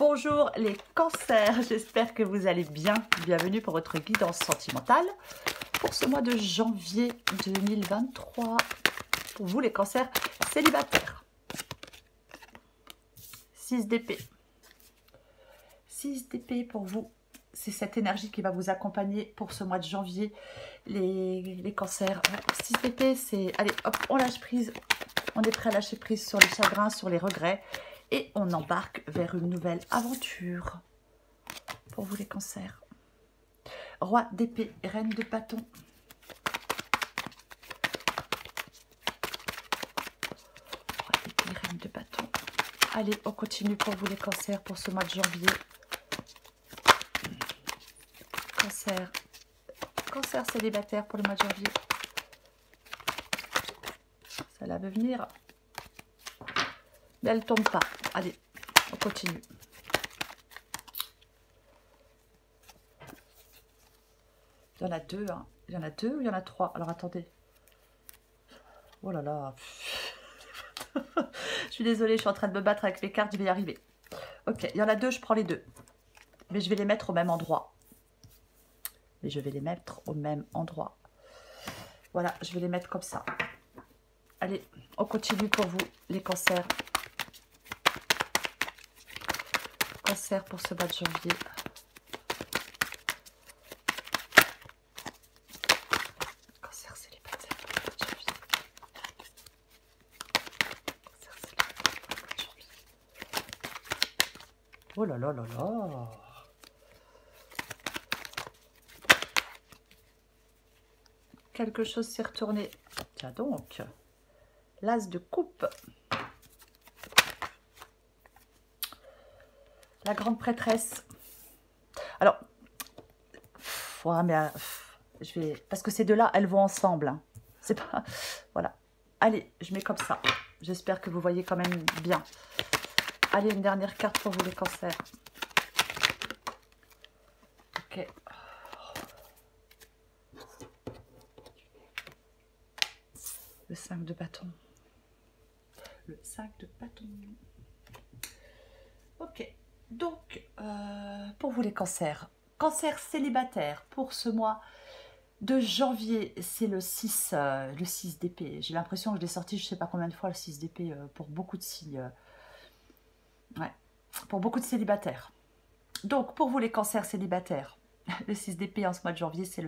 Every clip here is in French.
Bonjour les cancers, j'espère que vous allez bien. Bienvenue pour votre guidance sentimentale pour ce mois de janvier 2023. Pour vous les cancers célibataires. 6 d'épée. 6 d'épée pour vous. C'est cette énergie qui va vous accompagner pour ce mois de janvier. Les cancers. 6 d'épée, c'est... Allez, hop, on lâche prise. On est prêt à lâcher prise sur les chagrins, sur les regrets. Et on embarque vers une nouvelle aventure. Pour vous les cancers. Roi d'épée, reine de bâton. Roi d'épée, reine de bâton. Allez, on continue pour vous les cancers pour ce mois de janvier. Cancer. Cancer célibataire pour le mois de janvier. Ça là veut venir. Mais elle ne tombe pas. Allez, on continue. Il y en a deux. Hein. Il y en a deux ou il y en a trois? Alors attendez. Oh là là. Je suis désolée, je suis en train de me battre avec mes cartes, je vais y arriver. Ok, il y en a deux, je prends les deux. Mais je vais les mettre au même endroit. Voilà, je vais les mettre comme ça. Allez, on continue pour vous, les cancers. Cancer pour ce mois de janvier. Cancer célibataire pour le mois de janvier. Cancer célibataire pour le mois de janvier. Oh là là là là. Quelque chose s'est retourné. Tiens donc. L'as de coupe. La grande prêtresse. Alors, ouais, mais je vais... Parce que ces deux-là, elles vont ensemble. Hein. C'est pas... Voilà. Allez, je mets comme ça. J'espère que vous voyez quand même bien. Allez, une dernière carte pour vous les cancers. Ok. Le 5 de bâton. Le 5 de bâton. Ok. Donc, pour vous les cancers. Cancer célibataire pour ce mois de janvier, c'est le 6 d'épée. J'ai l'impression que je l'ai sorti je ne sais pas combien de fois le 6 d'épée pour beaucoup de signes. Ouais, pour beaucoup de célibataires. Donc, pour vous les cancers célibataires, le 6 d'épée en ce mois de janvier, c'est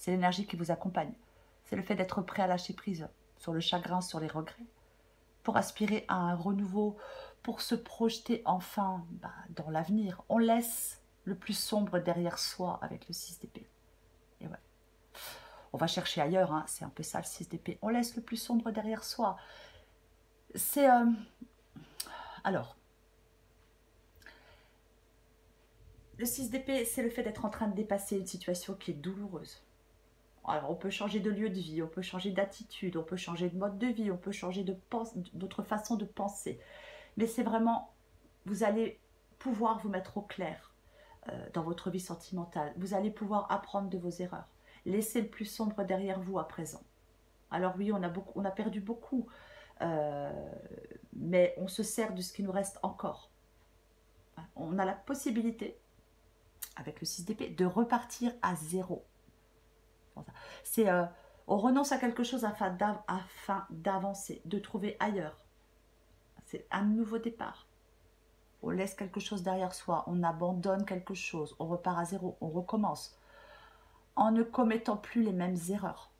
l'énergie qui vous accompagne. C'est le fait d'être prêt à lâcher prise sur le chagrin, sur les regrets, pour aspirer à un renouveau, pour se projeter enfin dans l'avenir. On laisse le plus sombre derrière soi avec le 6 d'épée. Et ouais. On va chercher ailleurs, hein. C'est un peu ça le 6 d'épée. On laisse le plus sombre derrière soi. C'est... Alors, le 6 d'épée, c'est le fait d'être en train de dépasser une situation qui est douloureuse. Alors, on peut changer de lieu de vie, on peut changer d'attitude, on peut changer de mode de vie, on peut changer d'autre façon de penser. Mais c'est vraiment, vous allez pouvoir vous mettre au clair dans votre vie sentimentale. Vous allez pouvoir apprendre de vos erreurs. Laissez le plus sombre derrière vous à présent. Alors oui, on a perdu beaucoup, mais on se sert de ce qui nous reste encore. On a la possibilité, avec le 6 d'épée, de repartir à zéro. C'est on renonce à quelque chose afin d'avancer, de trouver ailleurs. C'est un nouveau départ. On laisse quelque chose derrière soi, on abandonne quelque chose, on repart à zéro, on recommence. En ne commettant plus les mêmes erreurs.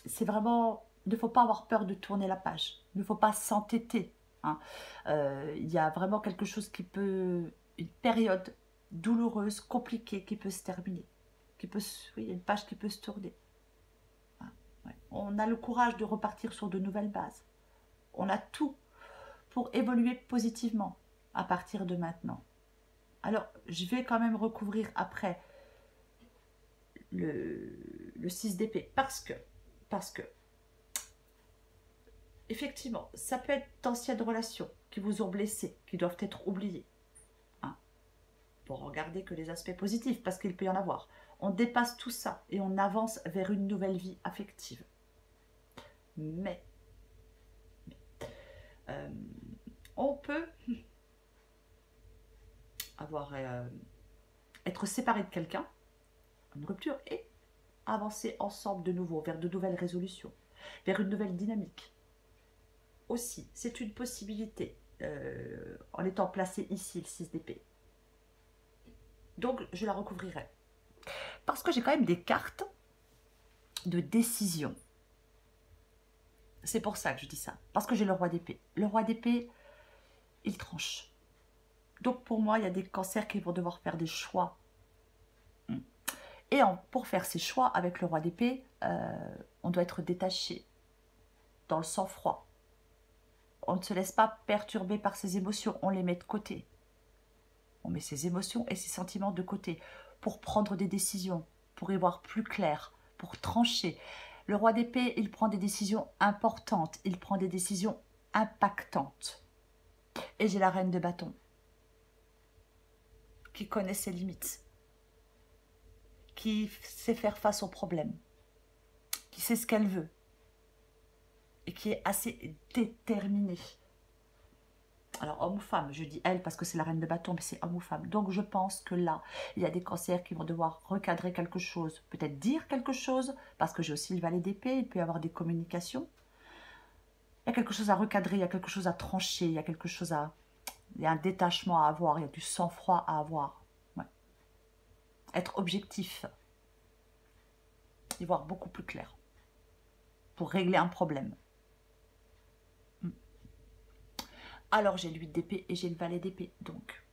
C'est vraiment... Il ne faut pas avoir peur de tourner la page. Il ne faut pas s'entêter. Hein. Y a vraiment quelque chose qui peut... Une période douloureuse, compliquée, qui peut se terminer. Oui, une page qui peut se tourner. Ouais. On a le courage de repartir sur de nouvelles bases. On a tout pour évoluer positivement à partir de maintenant. Alors, je vais quand même recouvrir après le 6 d'épée parce que, effectivement, ça peut être d'anciennes relations qui vous ont blessé, qui doivent être oubliées. Hein, pour regarder que les aspects positifs, parce qu'il peut y en avoir. On dépasse tout ça et on avance vers une nouvelle vie affective. Mais on peut être séparé de quelqu'un, une rupture, et avancer ensemble de nouveau vers de nouvelles résolutions, vers une nouvelle dynamique. Aussi, c'est une possibilité en étant placé ici, le 6 d'épée. Donc, je la recouvrirai. Parce que j'ai quand même des cartes de décision. C'est pour ça que je dis ça. Parce que j'ai le roi d'épée. Le roi d'épée, il tranche. Donc, pour moi, il y a des cancers qui vont devoir faire des choix. Et pour faire ces choix avec le roi d'épée, on doit être détaché, dans le sang-froid. On ne se laisse pas perturber par ses émotions, on les met de côté. On met ses émotions et ses sentiments de côté pour prendre des décisions, pour y voir plus clair, pour trancher. Le roi d'épée, il prend des décisions importantes, il prend des décisions impactantes. Et j'ai la reine de bâton, qui connaît ses limites, qui sait faire face aux problèmes, qui sait ce qu'elle veut et qui est assez déterminée. Alors, homme ou femme, je dis elle parce que c'est la reine de bâton, mais c'est homme ou femme. Donc, je pense que là, il y a des cancers qui vont devoir recadrer quelque chose, peut-être dire quelque chose, parce que j'ai aussi le valet d'épée, il peut y avoir des communications. Il y a quelque chose à recadrer, il y a quelque chose à trancher, il y a quelque chose à... Il y a un détachement à avoir, il y a du sang-froid à avoir. Ouais. Être objectif. Y voir beaucoup plus clair. Pour régler un problème. Alors, j'ai l'huile d'épée et j'ai le valet d'épée. Donc,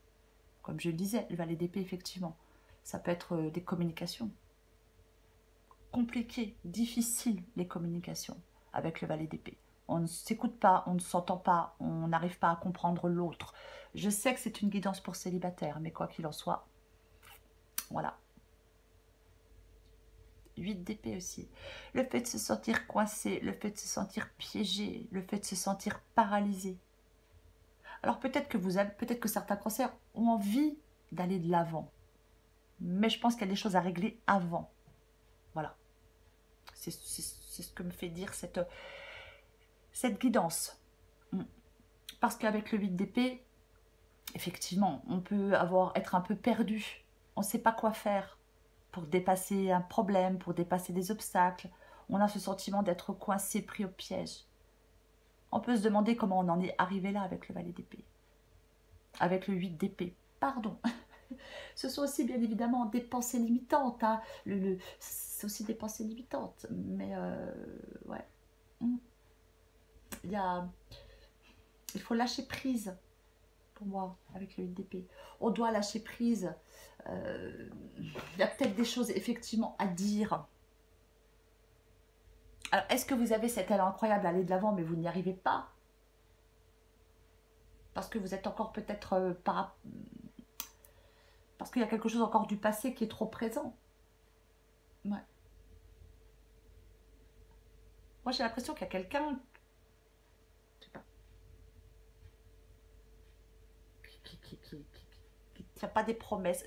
comme je le disais, le valet d'épée, effectivement, ça peut être des communications. Compliquées, difficiles, les communications avec le valet d'épée. On ne s'écoute pas, on ne s'entend pas, on n'arrive pas à comprendre l'autre. Je sais que c'est une guidance pour célibataires, mais quoi qu'il en soit, voilà. 8 d'épée aussi. Le fait de se sentir coincé, le fait de se sentir piégé, le fait de se sentir paralysé. Alors peut-être que certains cancers ont envie d'aller de l'avant. Mais je pense qu'il y a des choses à régler avant. Voilà. C'est ce que me fait dire cette guidance. Parce qu'avec le 8 d'épée, effectivement, on peut être un peu perdu. On ne sait pas quoi faire pour dépasser un problème, pour dépasser des obstacles. On a ce sentiment d'être coincé, pris au piège. On peut se demander comment on en est arrivé là avec le valet d'épée. Avec le 8 d'épée. Pardon. Ce sont aussi bien évidemment des pensées limitantes. Hein. C'est aussi des pensées limitantes. Mais ouais. Il faut lâcher prise. Pour moi, avec le 8 d'épée. On doit lâcher prise. Il y a peut-être des choses effectivement à dire. Alors, est-ce que vous avez cet élan incroyable à aller de l'avant, mais vous n'y arrivez pas? Parce que vous êtes encore peut-être parce qu'il y a quelque chose encore du passé qui est trop présent. Ouais. Moi, j'ai l'impression qu'il y a quelqu'un, je sais pas, qui ne tient pas des promesses.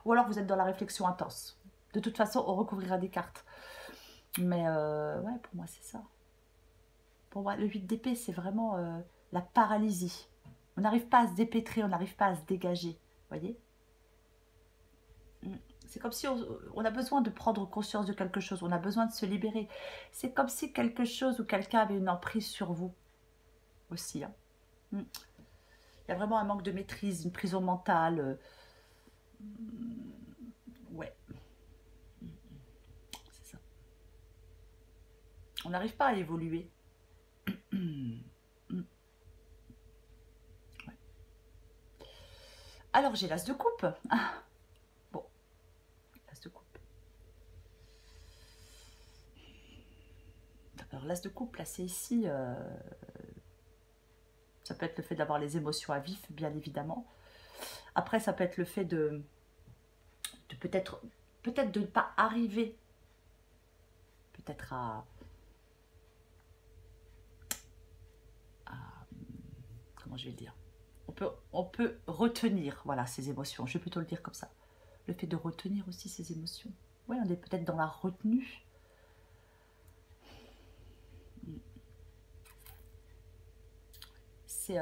Ou alors vous êtes dans la réflexion intense. De toute façon, on recouvrira des cartes. Mais ouais, pour moi, c'est ça. Pour moi, le 8 d'épée, c'est vraiment la paralysie. On n'arrive pas à se dépêtrer, on n'arrive pas à se dégager. Vous voyez? C'est comme si on a besoin de prendre conscience de quelque chose, on a besoin de se libérer. C'est comme si quelque chose ou quelqu'un avait une emprise sur vous aussi. Hein. Il y a vraiment un manque de maîtrise, une prison mentale. Ouais. C'est ça. On n'arrive pas à évoluer. Ouais. Alors j'ai l'as de coupe. Ah. Bon, l'as de coupe. Alors l'as de coupe, là c'est ici. Ça peut être le fait d'avoir les émotions à vif, bien évidemment. Après, ça peut être le fait de peut-être de ne pas arriver peut-être à comment je vais le dire, on peut retenir, voilà, ces émotions, je vais plutôt le dire comme ça, le fait de retenir aussi ces émotions. Oui, on est peut-être dans la retenue. C'est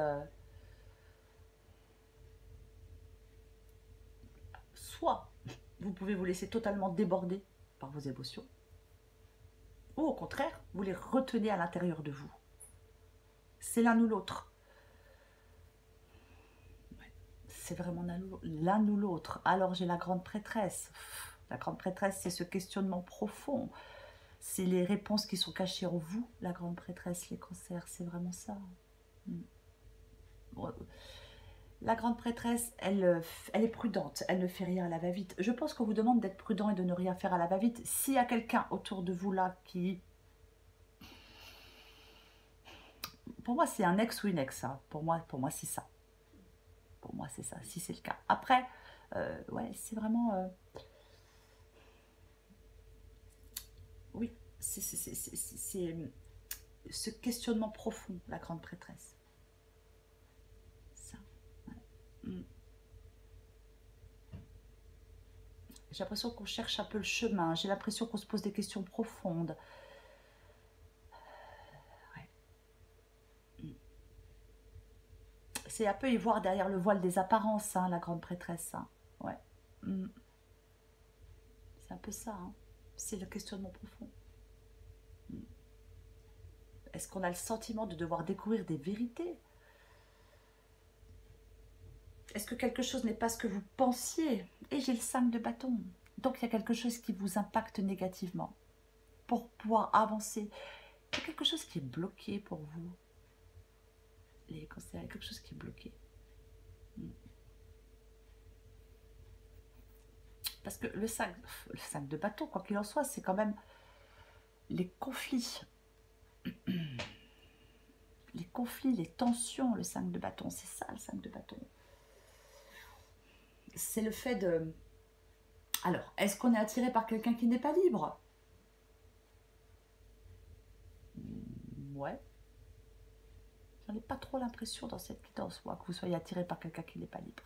Vous pouvez vous laisser totalement déborder par vos émotions. Ou au contraire, vous les retenez à l'intérieur de vous. C'est l'un ou l'autre. C'est vraiment l'un ou l'autre. Alors j'ai la grande prêtresse. La grande prêtresse, c'est ce questionnement profond. C'est les réponses qui sont cachées en vous, la grande prêtresse, les cancers. C'est vraiment ça. La grande prêtresse, elle est prudente. Elle ne fait rien à la va-vite. Je pense qu'on vous demande d'être prudent et de ne rien faire à la va-vite. S'il y a quelqu'un autour de vous là qui... Pour moi, c'est un ex ou une ex. Hein. Pour moi c'est ça. Pour moi, c'est ça, si c'est le cas. Après, ouais, c'est vraiment... oui, c'est ce questionnement profond, la grande prêtresse. Ça. Ouais. J'ai l'impression qu'on cherche un peu le chemin. J'ai l'impression qu'on se pose des questions profondes. Ouais. C'est un peu y voir derrière le voile des apparences, hein, la grande prêtresse. Hein. Ouais. C'est un peu ça. Hein. C'est le questionnement profond. Est-ce qu'on a le sentiment de devoir découvrir des vérités? Est-ce que quelque chose n'est pas ce que vous pensiez? Et j'ai le 5 de bâton. Donc il y a quelque chose qui vous impacte négativement. Pour pouvoir avancer, il y a quelque chose qui est bloqué pour vous. Les cancers, il y a quelque chose qui est bloqué. Parce que le 5 de bâton, quoi qu'il en soit, c'est quand même les conflits. Les conflits, les tensions, le 5 de bâton. C'est ça, le 5 de bâton. C'est le fait de... Alors, est-ce qu'on est attiré par quelqu'un qui n'est pas libre? Ouais. J'en ai pas trop l'impression dans cette guidance, moi, que vous soyez attiré par quelqu'un qui n'est pas libre.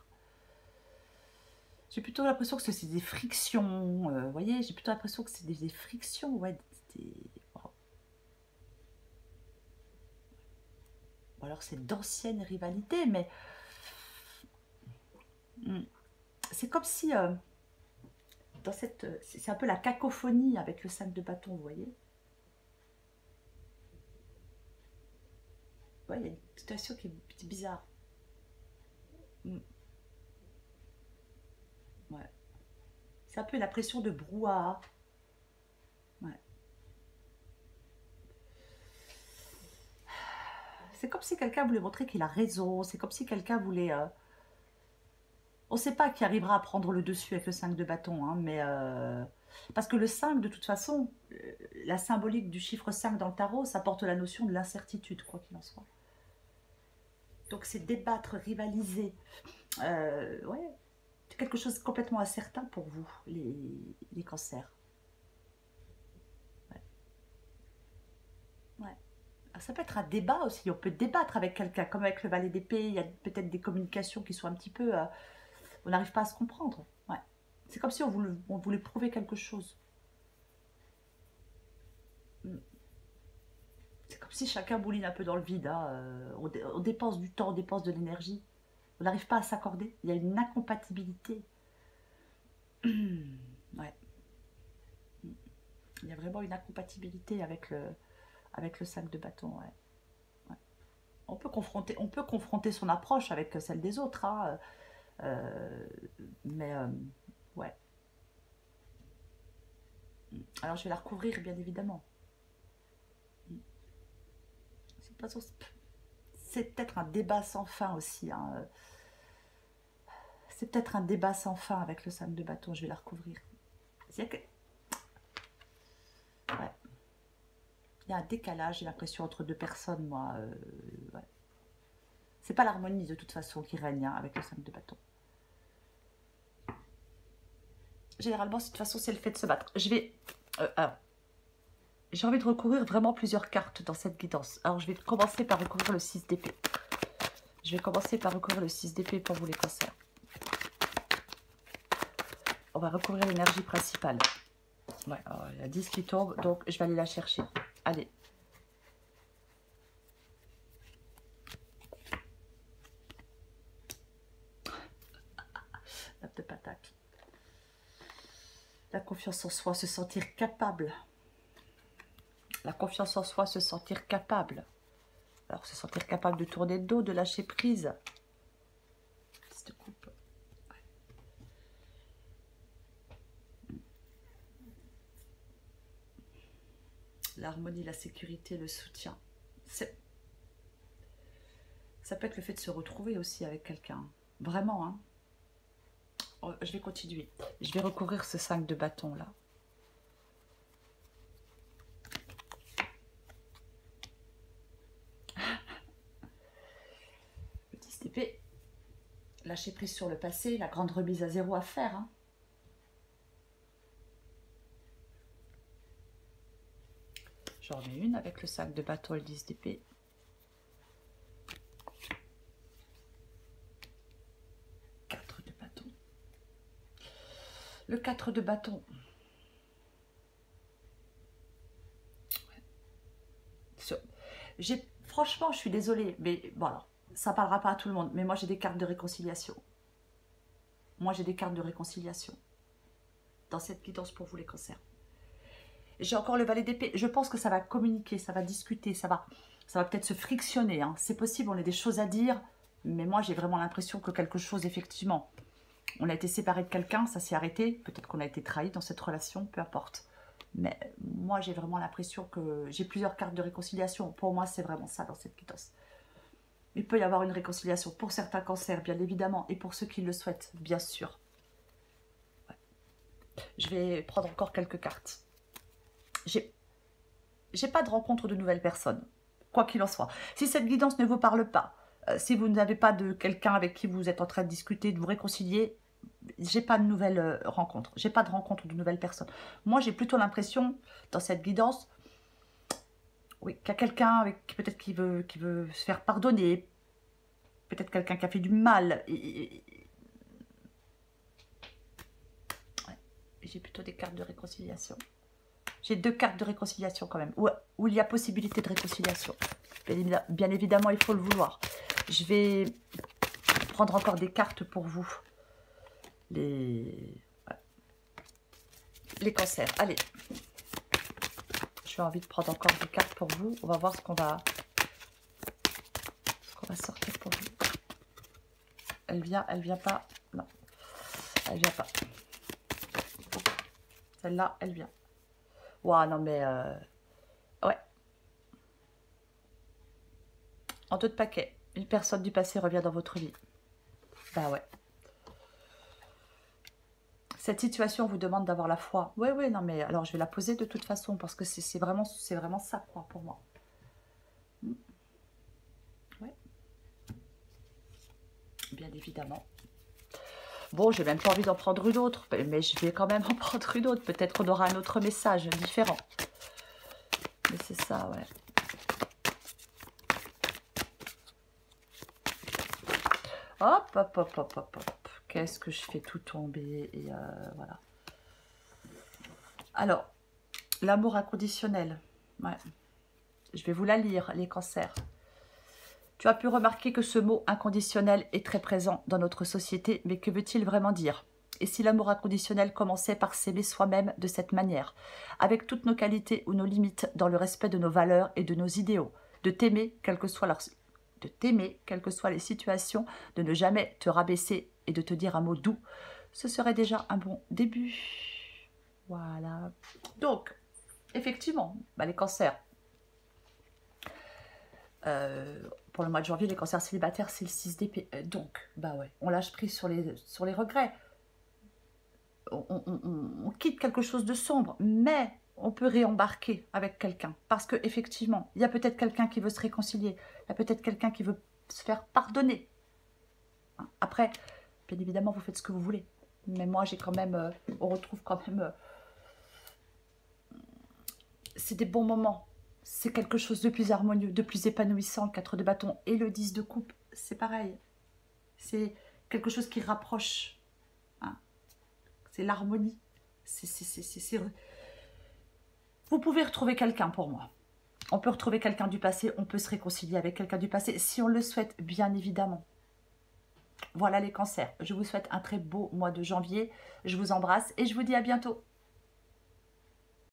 J'ai plutôt l'impression que c'est des frictions, vous voyez, j'ai plutôt l'impression que c'est des frictions, ouais, wow. Ou alors c'est d'anciennes rivalités, mais c'est comme si, dans cette, c'est un peu la cacophonie avec le 5 de bâton, vous voyez. Ouais, il y a une situation qui est bizarre. Ouais. C'est un peu la pression de brouhaha. Ouais. C'est comme si quelqu'un voulait montrer qu'il a raison. C'est comme si quelqu'un voulait... On ne sait pas qui arrivera à prendre le dessus avec le 5 de bâton, hein, mais... Parce que le 5, de toute façon, la symbolique du chiffre 5 dans le tarot, ça porte la notion de l'incertitude, quoi qu'il en soit. Donc c'est débattre, rivaliser. Ouais, c'est quelque chose de complètement incertain pour vous, les cancers. Ouais. Ouais. Alors, ça peut être un débat aussi, on peut débattre avec quelqu'un, comme avec le valet d'épée, il y a peut-être des communications qui sont un petit peu... on n'arrive pas à se comprendre. Ouais. C'est comme si on voulait prouver quelque chose. C'est comme si chacun bouline un peu dans le vide. Hein. On dépense du temps, on dépense de l'énergie. On n'arrive pas à s'accorder. Il y a une incompatibilité. Ouais. Il y a vraiment une incompatibilité avec le 5 de bâton. Ouais. Ouais. On peut confronter son approche avec celle des autres. Hein. Mais ouais. Alors je vais la recouvrir bien évidemment. C'est peut-être un débat sans fin aussi. Hein. C'est peut-être un débat sans fin avec le 5 de bâton. Je vais la recouvrir. Que... Ouais. Il y a un décalage, j'ai l'impression, entre deux personnes, moi. Ouais. C'est pas l'harmonie de toute façon qui règne hein, avec le 5 de bâton. Généralement, de toute façon, c'est le fait de se battre. J'ai envie de recouvrir vraiment plusieurs cartes dans cette guidance. Alors, je vais commencer par recouvrir le 6 d'épée. Je vais commencer par recouvrir le 6 d'épée pour vous les cancers. On va recouvrir l'énergie principale. Ouais, alors, il y a 10 qui tombent, donc je vais aller la chercher. Allez. La de patate. La confiance en soi, se sentir capable. La confiance en soi, se sentir capable. Alors, se sentir capable de tourner le dos, de lâcher prise. Petite coupe. L'harmonie, la sécurité, le soutien. Ça peut être le fait de se retrouver aussi avec quelqu'un. Vraiment, hein. Oh, je vais continuer. Je vais recouvrir ce 5 de bâton là. Le 10 d'épée. Lâcher prise sur le passé, la grande remise à zéro à faire. Hein. J'en remets une avec le 5 de bâton et le 10 d'épée. Le 4 de bâton. Franchement, je suis désolée, mais voilà, ça ne parlera pas à tout le monde. Mais moi, j'ai des cartes de réconciliation. Moi, j'ai des cartes de réconciliation dans cette guidance pour vous, les cancers. J'ai encore le valet d'épée. Je pense que ça va communiquer, ça va discuter, ça va peut-être se frictionner. Hein. C'est possible, on a des choses à dire, mais moi, j'ai vraiment l'impression que quelque chose, effectivement... On a été séparé de quelqu'un, ça s'est arrêté. Peut-être qu'on a été trahi dans cette relation, peu importe. Mais moi, j'ai vraiment l'impression que j'ai plusieurs cartes de réconciliation. Pour moi, c'est vraiment ça dans cette guidance. Il peut y avoir une réconciliation pour certains cancers, bien évidemment, et pour ceux qui le souhaitent, bien sûr. Ouais. Je vais prendre encore quelques cartes. J'ai pas de rencontre de nouvelles personnes, quoi qu'il en soit. Si cette guidance ne vous parle pas, si vous n'avez pas de quelqu'un avec qui vous êtes en train de discuter, de vous réconcilier, j'ai pas de nouvelles rencontres. J'ai pas de rencontre de nouvelles personnes. Moi, j'ai plutôt l'impression, dans cette guidance, oui, qu'il y a quelqu'un avec peut-être qui veut se faire pardonner, peut-être quelqu'un qui a fait du mal. Ouais, j'ai plutôt des cartes de réconciliation. J'ai 2 cartes de réconciliation quand même, où il y a possibilité de réconciliation. Bien évidemment, il faut le vouloir. Je vais prendre encore des cartes pour vous. Les cancers. Allez. J'ai envie de prendre encore des cartes pour vous. On va voir ce qu'on va sortir pour vous. Elle vient pas. Non. Elle vient pas. Celle-là, elle vient. Ouah, non mais... ouais. En 2 de paquet. Une personne du passé revient dans votre vie. Bah ouais. Cette situation vous demande d'avoir la foi. Oui, oui, non mais alors je vais la poser de toute façon parce que c'est vraiment ça quoi pour moi. Ouais. Bien évidemment. Bon, j'ai même pas envie d'en prendre une autre, mais je vais quand même en prendre une autre. Peut-être qu'on aura un autre message différent. Mais c'est ça, ouais. Hop, hop, hop, hop, hop, hop. Qu'est-ce que je fais tout tomber et voilà. Alors, l'amour inconditionnel. Ouais. Je vais vous la lire, les cancers. Tu as pu remarquer que ce mot inconditionnel est très présent dans notre société, mais que veut-il vraiment dire? Et si l'amour inconditionnel commençait par s'aimer soi-même de cette manière, avec toutes nos qualités ou nos limites, dans le respect de nos valeurs et de nos idéaux, de t'aimer, quelles que soient les situations, de ne jamais te rabaisser et de te dire un mot doux, ce serait déjà un bon début. Voilà. Donc, effectivement, les cancers. Pour le mois de janvier, les cancers célibataires, c'est le 6 d'épée. Donc, bah ouais, on lâche prise sur les regrets. On quitte quelque chose de sombre, mais on peut réembarquer avec quelqu'un. Parce qu'effectivement, il y a peut-être quelqu'un qui veut se réconcilier. Il y a peut-être quelqu'un qui veut se faire pardonner. Après, bien évidemment, vous faites ce que vous voulez. Mais moi, j'ai quand même... on retrouve quand même... c'est des bons moments. C'est quelque chose de plus harmonieux, de plus épanouissant, le 4 de bâton. Et le 10 de coupe, c'est pareil. C'est quelque chose qui rapproche. Hein. C'est l'harmonie. Vous pouvez retrouver quelqu'un pour moi. On peut retrouver quelqu'un du passé, on peut se réconcilier avec quelqu'un du passé, si on le souhaite, bien évidemment. Voilà les cancers. Je vous souhaite un très beau mois de janvier. Je vous embrasse et je vous dis à bientôt.